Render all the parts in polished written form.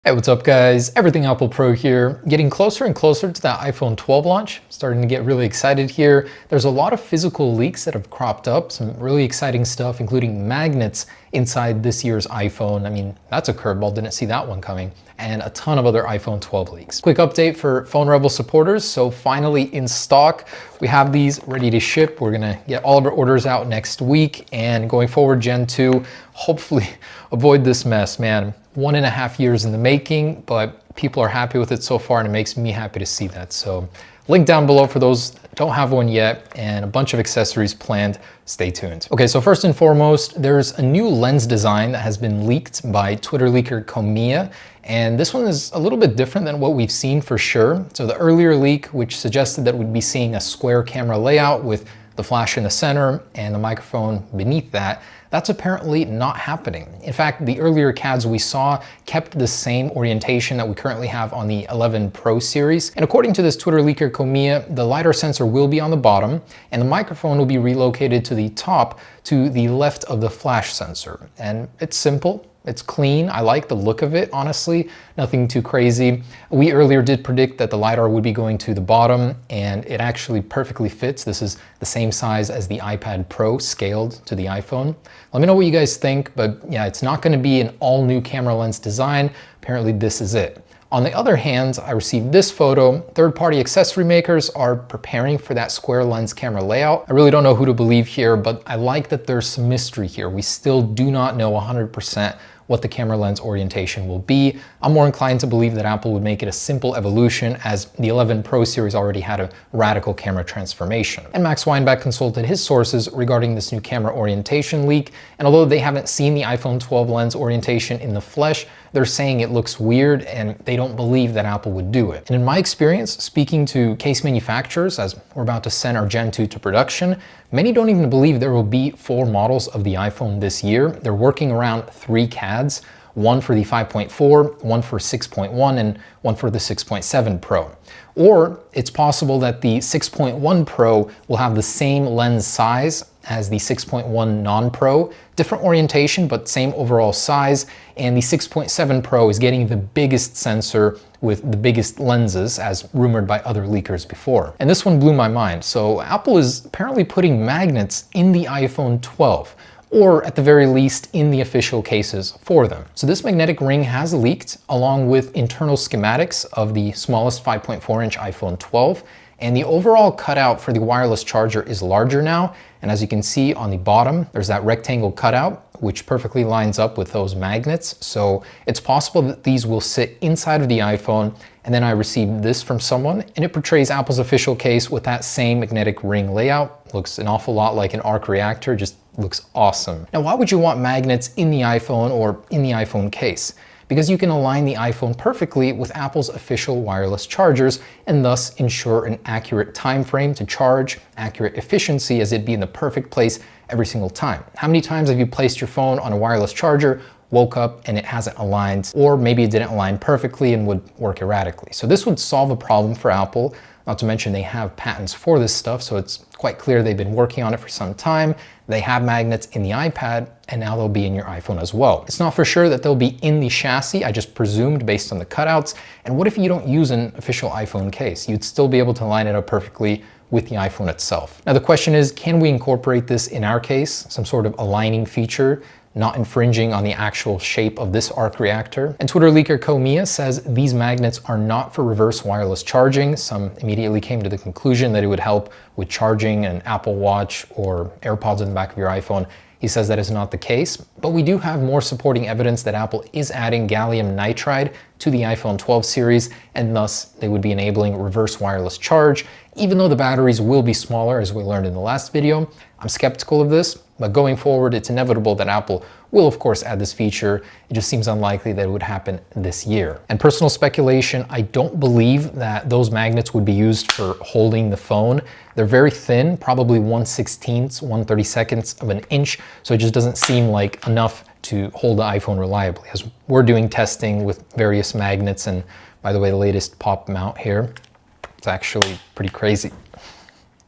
Hey, what's up guys? Everything Apple Pro here. Getting closer and closer to that iPhone 12 launch. Starting to get really excited here. There's a lot of physical leaks that have cropped up. Some really exciting stuff, including magnets inside this year's iPhone. I mean, that's a curveball, didn't see that one coming. And a ton of other iPhone 12 leaks. Quick update for Phone Rebel supporters. So finally in stock, we have these ready to ship. We're gonna get all of our orders out next week, and going forward, Gen 2, hopefully avoid this mess, man. 1.5 years in the making, but people are happy with it so far, and it makes me happy to see that. So link down below for those that don't have one yet, and a bunch of accessories planned. Stay tuned. Okay, so first and foremost, there's a new lens design that has been leaked by Twitter leaker Kamiya, and this one is a little bit different than what we've seen for sure. So the earlier leak, which suggested that we'd be seeing a square camera layout with the flash in the center and the microphone beneath that, that's apparently not happening. In fact, the earlier CADs we saw kept the same orientation that we currently have on the 11 Pro series. And according to this Twitter leaker Kamiya, the LiDAR sensor will be on the bottom and the microphone will be relocated to the top to the left of the flash sensor. And it's simple. It's clean. I like the look of it, honestly. Nothing too crazy. We earlier did predict that the LiDAR would be going to the bottom, and it actually perfectly fits. This is the same size as the iPad Pro scaled to the iPhone. Let me know what you guys think, but yeah, it's not going to be an all new camera lens design. Apparently this is it. On the other hand, I received this photo. Third-party accessory makers are preparing for that square lens camera layout. I really don't know who to believe here, but I like that there's some mystery here. We still do not know 100% what the camera lens orientation will be. I'm more inclined to believe that Apple would make it a simple evolution, as the 11 Pro series already had a radical camera transformation. And Max Weinbach consulted his sources regarding this new camera orientation leak, and although they haven't seen the iPhone 12 lens orientation in the flesh, they're saying it looks weird and they don't believe that Apple would do it. And in my experience, speaking to case manufacturers as we're about to send our Gen 2 to production, many don't even believe there will be 4 models of the iPhone this year. They're working around 3 CADs, one for the 5.4, one for 6.1, and one for the 6.7 Pro. Or it's possible that the 6.1 Pro will have the same lens size as the 6.1 non-Pro, different orientation but same overall size, and the 6.7 Pro is getting the biggest sensor with the biggest lenses, as rumored by other leakers before. And this one blew my mind. So Apple is apparently putting magnets in the iPhone 12, or at the very least in the official cases for them. So this magnetic ring has leaked along with internal schematics of the smallest 5.4-inch iPhone 12, and the overall cutout for the wireless charger is larger now. And as you can see on the bottom, there's that rectangle cutout, which perfectly lines up with those magnets. So it's possible that these will sit inside of the iPhone. And then I received this from someone, and it portrays Apple's official case with that same magnetic ring layout. Looks an awful lot like an arc reactor, just looks awesome. Now, why would you want magnets in the iPhone or in the iPhone case? Because you can align the iPhone perfectly with Apple's official wireless chargers and thus ensure an accurate time frame to charge, accurate efficiency, as it'd be in the perfect place every single time. How many times have you placed your phone on a wireless charger, woke up and it hasn't aligned, or maybe it didn't align perfectly and would work erratically? So this would solve a problem for Apple. Not to mention they have patents for this stuff, so it's quite clear they've been working on it for some time. They have magnets in the iPad, and now they'll be in your iPhone as well. It's not for sure that they'll be in the chassis, I just presumed based on the cutouts. And what if you don't use an official iPhone case? You'd still be able to line it up perfectly with the iPhone itself. Now the question is, can we incorporate this in our case? Some sort of aligning feature, not infringing on the actual shape of this arc reactor. And Twitter leaker Kamiya says these magnets are not for reverse wireless charging. Some immediately came to the conclusion that it would help with charging an Apple Watch or AirPods in the back of your iPhone. He says that is not the case, but we do have more supporting evidence that Apple is adding gallium nitride to the iPhone 12 series, and thus they would be enabling reverse wireless charge. Even though the batteries will be smaller, as we learned in the last video, I'm skeptical of this, but going forward, it's inevitable that Apple will of course add this feature. It just seems unlikely that it would happen this year. And personal speculation, I don't believe that those magnets would be used for holding the phone. They're very thin, probably 1/16, 1/32 of an inch, so it just doesn't seem like enough to hold the iPhone reliably, as we're doing testing with various magnets. And by the way, the latest pop mount here, it's actually pretty crazy.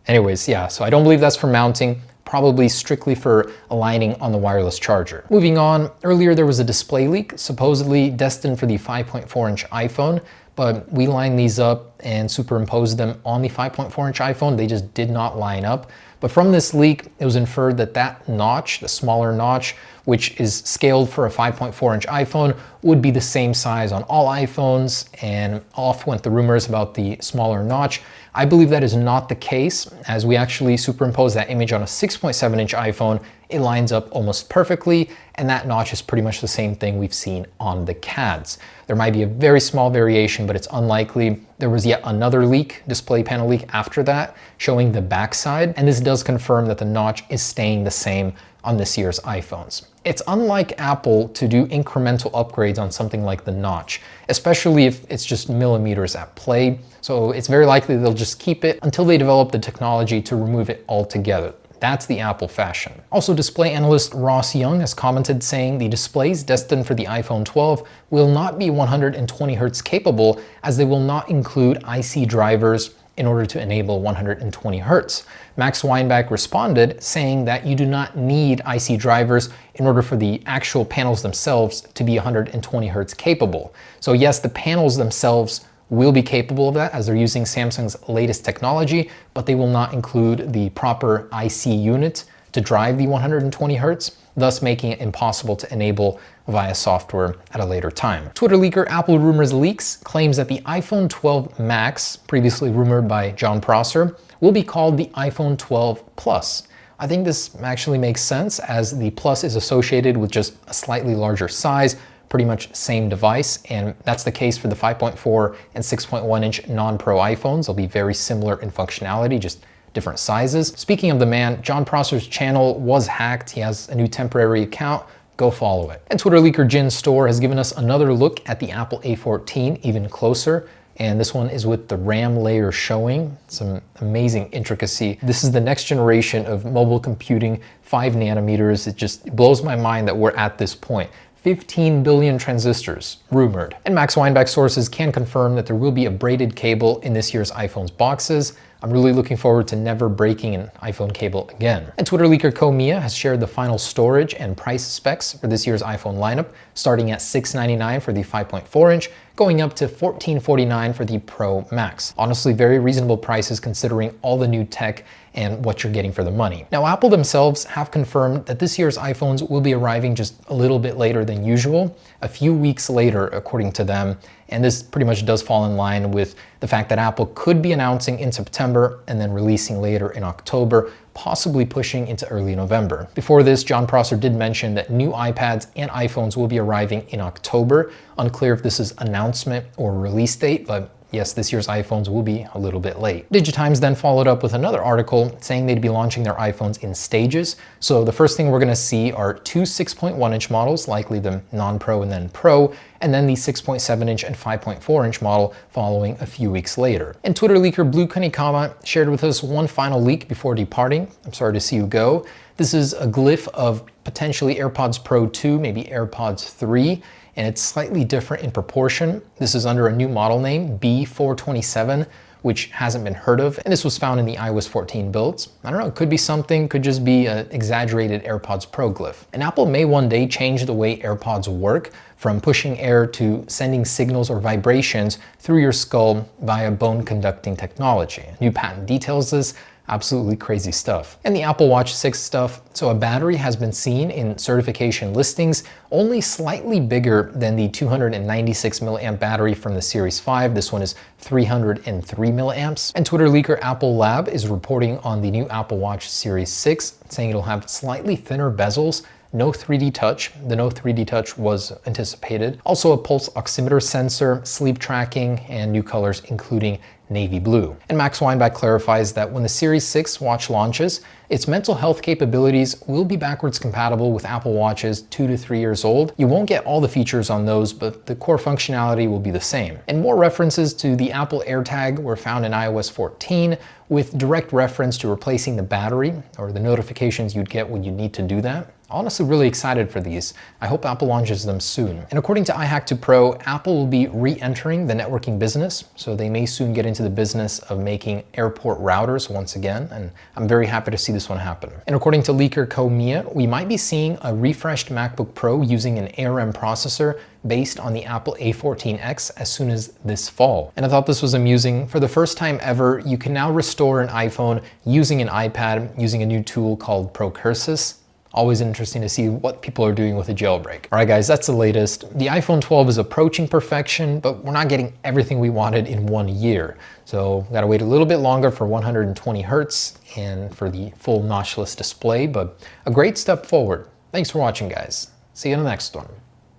Anyways, yeah, so I don't believe that's for mounting. probably strictly for aligning on the wireless charger. Moving on, earlier there was a display leak, supposedly destined for the 5.4-inch iPhone, but we lined these up and superimposed them on the 5.4-inch iPhone. They just did not line up. But from this leak, it was inferred that that notch, the smaller notch, which is scaled for a 5.4-inch iPhone, would be the same size on all iPhones, and off went the rumors about the smaller notch. I believe that is not the case, as we actually superimposed that image on a 6.7-inch iPhone. It lines up almost perfectly, and that notch is pretty much the same thing we've seen on the CADs. There might be a very small variation, but it's unlikely. There was yet another leak, display panel leak after that, showing the backside, and this does confirm that the notch is staying the same on this year's iPhones. It's unlike Apple to do incremental upgrades on something like the notch, especially if it's just millimeters at play. So it's very likely they'll just keep it until they develop the technology to remove it altogether. That's the Apple fashion. Also, display analyst Ross Young has commented saying the displays destined for the iPhone 12 will not be 120 Hz capable, as they will not include IC drivers in order to enable 120 Hz. Max Weinbach responded saying that you do not need IC drivers in order for the actual panels themselves to be 120 Hz capable. So yes, the panels themselves will be capable of that as they're using Samsung's latest technology, but they will not include the proper IC unit to drive the 120 Hz, thus making it impossible to enable via software at a later time. Twitter leaker Apple Rumors Leaks claims that the iPhone 12 Max, previously rumored by John Prosser, will be called the iPhone 12 Plus. I think this actually makes sense, as the Plus is associated with just a slightly larger size, pretty much same device, and that's the case for the 5.4 and 6.1-inch non-Pro iPhones. They'll be very similar in functionality, just different sizes. Speaking of the man, John Prosser's channel was hacked. He has a new temporary account. Go follow it. And Twitter leaker Jin Store has given us another look at the Apple A14 even closer, and this one is with the RAM layer showing. Some amazing intricacy. This is the next generation of mobile computing, 5 nanometers. It just blows my mind that we're at this point. 15 billion transistors, rumored. And Max Weinbach sources can confirm that there will be a braided cable in this year's iPhone's boxes. I'm really looking forward to never breaking an iPhone cable again. And Twitter leaker Komiya has shared the final storage and price specs for this year's iPhone lineup, starting at $699 for the 5.4-inch, going up to $1449 for the Pro Max. Honestly, very reasonable prices considering all the new tech and what you're getting for the money. Now, Apple themselves have confirmed that this year's iPhones will be arriving just a little bit later than usual, a few weeks later, according to them. And this pretty much does fall in line with the fact that Apple could be announcing in September and then releasing later in October, possibly pushing into early November. Before this, John Prosser did mention that new iPads and iPhones will be arriving in October. Unclear if this is announcement or release date, but yes, this year's iPhones will be a little bit late. Digitimes then followed up with another article saying they'd be launching their iPhones in stages. So the first thing we're gonna see are 2 6.1-inch models, likely the non-Pro and then Pro, and then the 6.7-inch and 5.4-inch model following a few weeks later. And Twitter leaker Blue Kanikama shared with us one final leak before departing. I'm sorry to see you go. This is a glyph of potentially AirPods Pro 2, maybe AirPods 3, and it's slightly different in proportion. This is under a new model name, B427, which hasn't been heard of, and this was found in the iOS 14 builds. I don't know, it could be something, could just be an exaggerated AirPods Pro glyph. And Apple may one day change the way AirPods work, from pushing air to sending signals or vibrations through your skull via bone conducting technology. New patent details this. Absolutely crazy stuff. And the Apple Watch 6 stuff, so a battery has been seen in certification listings, only slightly bigger than the 296 milliamp battery from the Series 5. This one is 303 milliamps. And Twitter leaker Apple Lab is reporting on the new Apple Watch Series 6, saying it'll have slightly thinner bezels, no 3D touch. The no 3D touch was anticipated. Also a pulse oximeter sensor, sleep tracking, and new colors including navy blue. And Max Weinbach clarifies that when the Series 6 watch launches, its mental health capabilities will be backwards compatible with Apple Watches 2 to 3 years old. You won't get all the features on those, but the core functionality will be the same. And more references to the Apple AirTag were found in iOS 14, with direct reference to replacing the battery or the notifications you'd get when you need to do that. Honestly really excited for these. I hope Apple launches them soon. And according to iHack2Pro, Apple will be re-entering the networking business, so they may soon get into the business of making airport routers once again, and I'm very happy to see this one happen. And according to leaker Komiya, we might be seeing a refreshed MacBook Pro using an ARM processor based on the Apple A14X as soon as this fall. And I thought this was amusing. For the first time ever, you can now restore an iPhone using an iPad using a new tool called Procursus. Always interesting to see what people are doing with a jailbreak. All right, guys, that's the latest. The iPhone 12 is approaching perfection, but we're not getting everything we wanted in 1 year. So gotta wait a little bit longer for 120 Hertz and for the full notchless display, but a great step forward. Thanks for watching, guys. See you in the next one.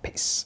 Peace.